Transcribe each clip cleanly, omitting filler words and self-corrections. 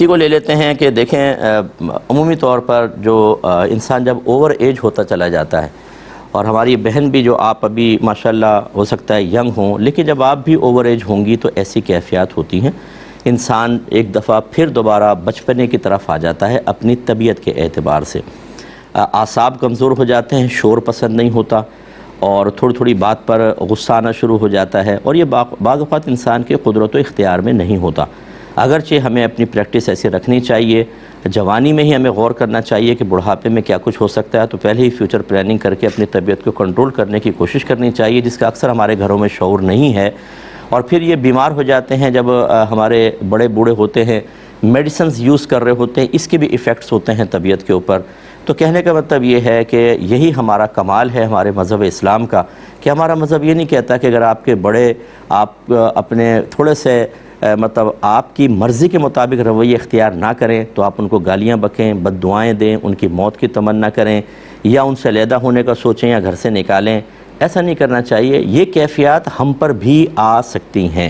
اسی کو لے لیتے ہیں کہ دیکھیں عمومی طور پر جو انسان جب اوور ایج ہوتا چلا جاتا ہے، اور ہماری بہن بھی جو آپ ابھی ماشاءاللہ ہو سکتا ہے ینگ ہوں، لیکن جب آپ بھی اوور ایج ہوں گی تو ایسی کیفیات ہوتی ہیں، انسان ایک دفعہ پھر دوبارہ بچپنے کی طرف آ جاتا ہے اپنی طبیعت کے اعتبار سے۔ اعصاب کمزور ہو جاتے ہیں، شور پسند نہیں ہوتا، اور تھوڑی تھوڑی بات پر غصہ آنا شروع ہو جاتا ہے، اور یہ بعض اوقات انسان کے قدرت و اختیار میں نہیں ہوتا۔ اگرچہ ہمیں اپنی پریکٹس ایسی رکھنی چاہیے، جوانی میں ہی ہمیں غور کرنا چاہیے کہ بڑھاپے میں کیا کچھ ہو سکتا ہے، تو پہلے ہی فیوچر پلاننگ کر کے اپنی طبیعت کو کنٹرول کرنے کی کوشش کرنی چاہیے، جس کا اکثر ہمارے گھروں میں شعور نہیں ہے۔ اور پھر یہ بیمار ہو جاتے ہیں جب ہمارے بڑے بوڑھے ہوتے ہیں، میڈیسنز یوز کر رہے ہوتے ہیں، اس کے بھی ایفیکٹس ہوتے ہیں طبیعت کے اوپر۔ تو کہنے کا مطلب یہ ہے کہ یہی ہمارا کمال ہے ہمارے مذہب اسلام کا، کہ ہمارا مذہب یہ نہیں کہتا کہ اگر آپ کے بڑے آپ اپنے تھوڑے سے مطلب آپ کی مرضی کے مطابق رویہ اختیار نہ کریں تو آپ ان کو گالیاں بکیں، بد دعائیں دیں، ان کی موت کی تمنا کریں، یا ان سے علیحدہ ہونے کا سوچیں یا گھر سے نکالیں۔ ایسا نہیں کرنا چاہیے۔ یہ کیفیات ہم پر بھی آ سکتی ہیں۔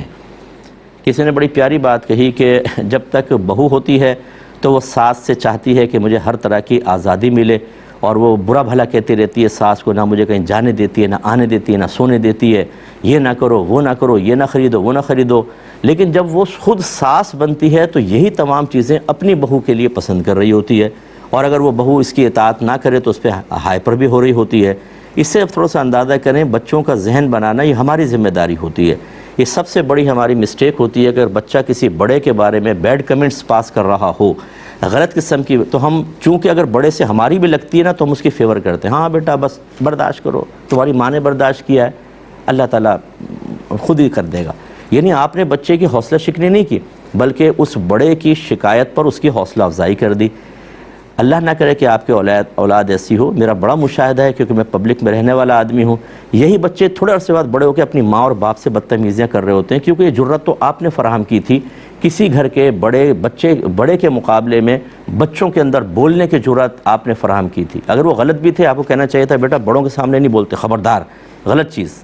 کسی نے بڑی پیاری بات کہی کہ جب تک بہو ہوتی ہے تو وہ ساس سے چاہتی ہے کہ مجھے ہر طرح کی آزادی ملے، اور وہ برا بھلا کہتی رہتی ہے ساس کو، نہ مجھے کہیں جانے دیتی ہے، نہ آنے دیتی ہے، نہ سونے دیتی ہے، یہ نہ کرو، وہ نہ کرو، یہ نہ خریدو، وہ نہ خریدو۔ لیکن جب وہ خود ساس بنتی ہے تو یہی تمام چیزیں اپنی بہو کے لیے پسند کر رہی ہوتی ہے، اور اگر وہ بہو اس کی اطاعت نہ کرے تو اس پہ ہائپر بھی ہو رہی ہوتی ہے۔ اس سے اب تھوڑا سا اندازہ کریں، بچوں کا ذہن بنانا یہ ہماری ذمہ داری ہوتی ہے۔ یہ سب سے بڑی ہماری مسٹیک ہوتی ہے کہ اگر بچہ کسی بڑے کے بارے میں بیڈ کمنٹس پاس کر رہا ہو، غلط قسم کی، تو ہم چونکہ اگر بڑے سے ہماری بھی لگتی ہے نا تو ہم اس کی فیور کرتے ہیں، ہاں بیٹا بس برداشت کرو، تمہاری ماں نے برداشت کیا ہے، اللہ تعالیٰ خود ہی کر دے گا۔ یعنی آپ نے بچے کی حوصلہ شکنی نہیں کی، بلکہ اس بڑے کی شکایت پر اس کی حوصلہ افزائی کر دی۔ اللہ نہ کرے کہ آپ کے اولاد ایسی ہو۔ میرا بڑا مشاہدہ ہے، کیونکہ میں پبلک میں رہنے والا آدمی ہوں، یہی بچے تھوڑے عرصے بعد بڑے ہو کے اپنی ماں اور باپ سے بدتمیزیاں کر رہے ہوتے ہیں، کیونکہ یہ جرت تو آپ نے فراہم کی تھی۔ کسی گھر کے بڑے کے مقابلے میں بچوں کے اندر بولنے کی جرت آپ نے فراہم کی تھی۔ اگر وہ غلط بھی تھے، آپ کو کہنا چاہیے تھا بیٹا بڑوں کے سامنے نہیں بولتے، خبردار، غلط چیز۔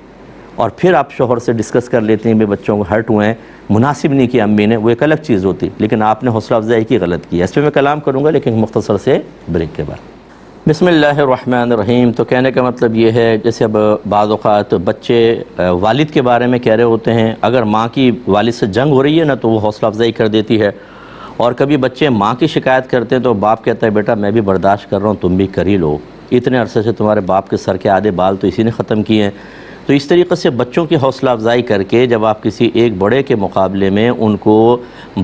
اور پھر آپ شوہر سے ڈسکس کر لیتے ہیں کہ بچوں کو ہرٹ ہوئے ہیں، مناسب نہیں کیا امی نے، وہ ایک الگ چیز ہوتی، لیکن آپ نے حوصلہ افزائی کی، غلط کی۔ اس پہ میں کلام کروں گا لیکن مختصر سے بریک کے بعد۔ بسم اللہ الرحمن الرحیم۔ تو کہنے کا مطلب یہ ہے، جیسے اب بعض اوقات بچے والد کے بارے میں کہہ رہے ہوتے ہیں، اگر ماں کی والد سے جنگ ہو رہی ہے نا تو وہ حوصلہ افزائی کر دیتی ہے، اور کبھی بچے ماں کی شکایت کرتے ہیں تو باپ کہتا ہے بیٹا میں بھی برداشت کر رہا ہوں، تم بھی کر ہی لو، اتنے عرصے سے تمہارے باپ کے سر کے آدھے بال تو اسی نے ختم کیے ہیں۔ تو اس طریقے سے بچوں کی حوصلہ افزائی کر کے جب آپ کسی ایک بڑے کے مقابلے میں ان کو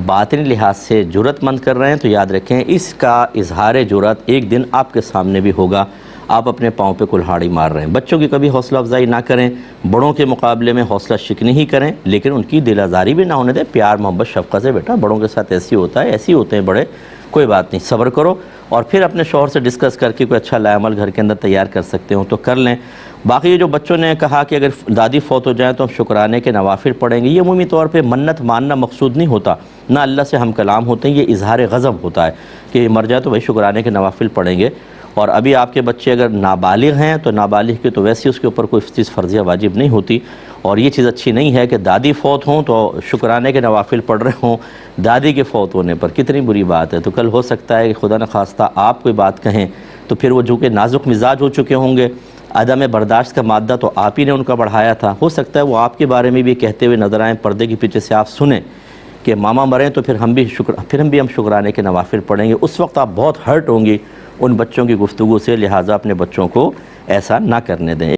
باطنی لحاظ سے جرت مند کر رہے ہیں، تو یاد رکھیں اس کا اظہار جرت ایک دن آپ کے سامنے بھی ہوگا، آپ اپنے پاؤں پہ کلہاڑی مار رہے ہیں۔ بچوں کی کبھی حوصلہ افزائی نہ کریں، بڑوں کے مقابلے میں حوصلہ شکنی ہی کریں، لیکن ان کی دل آزاری بھی نہ ہونے دیں، پیار محبت شفقت سے، بیٹا بڑوں کے ساتھ ایسی ہوتا ہے، ایسی ہوتے ہیں بڑے، کوئی بات نہیں، صبر کرو، اور پھر اپنے شوہر سے ڈسکس کر کے کوئی اچھا لائحہ عمل گھر کے اندر تیار کر سکتے ہوں تو کر لیں۔ باقی یہ جو بچوں نے کہا کہ اگر دادی فوت ہو جائیں تو ہم شکرانے کے نوافل پڑھیں گے، یہ عمومی طور پہ منت ماننا مقصود نہیں ہوتا، نہ اللہ سے ہم کلام ہوتے ہیں، یہ اظہار غضب ہوتا ہے کہ مر جائے تو وہی شکرانے کے نوافل پڑھیں گے۔ اور ابھی آپ کے بچے اگر نابالغ ہیں تو نابالغ کے تو ویسے اس کے اوپر کوئی چیز فرضیہ واجب نہیں ہوتی، اور یہ چیز اچھی نہیں ہے کہ دادی فوت ہوں تو شکرانے کے نوافل پڑھ رہے ہوں دادی کے فوت ہونے پر، کتنی بری بات ہے۔ تو کل ہو سکتا ہے کہ خدا نخواستہ آپ کوئی بات کہیں تو پھر وہ جو کہ نازک مزاج ہو چکے ہوں گے، عدم برداشت کا مادہ تو آپ ہی نے ان کا بڑھایا تھا، ہو سکتا ہے وہ آپ کے بارے میں بھی کہتے ہوئے نظر آئیں، پردے کے پیچھے سے آپ سنیں کہ ماما مریں تو پھر ہم بھی شکرانے کے نوافل پڑھیں گے۔ اس وقت آپ بہت ہرٹ ہوں گی ان بچوں کی گفتگو سے، لہٰذا اپنے بچوں کو ایسا نہ کرنے دیں۔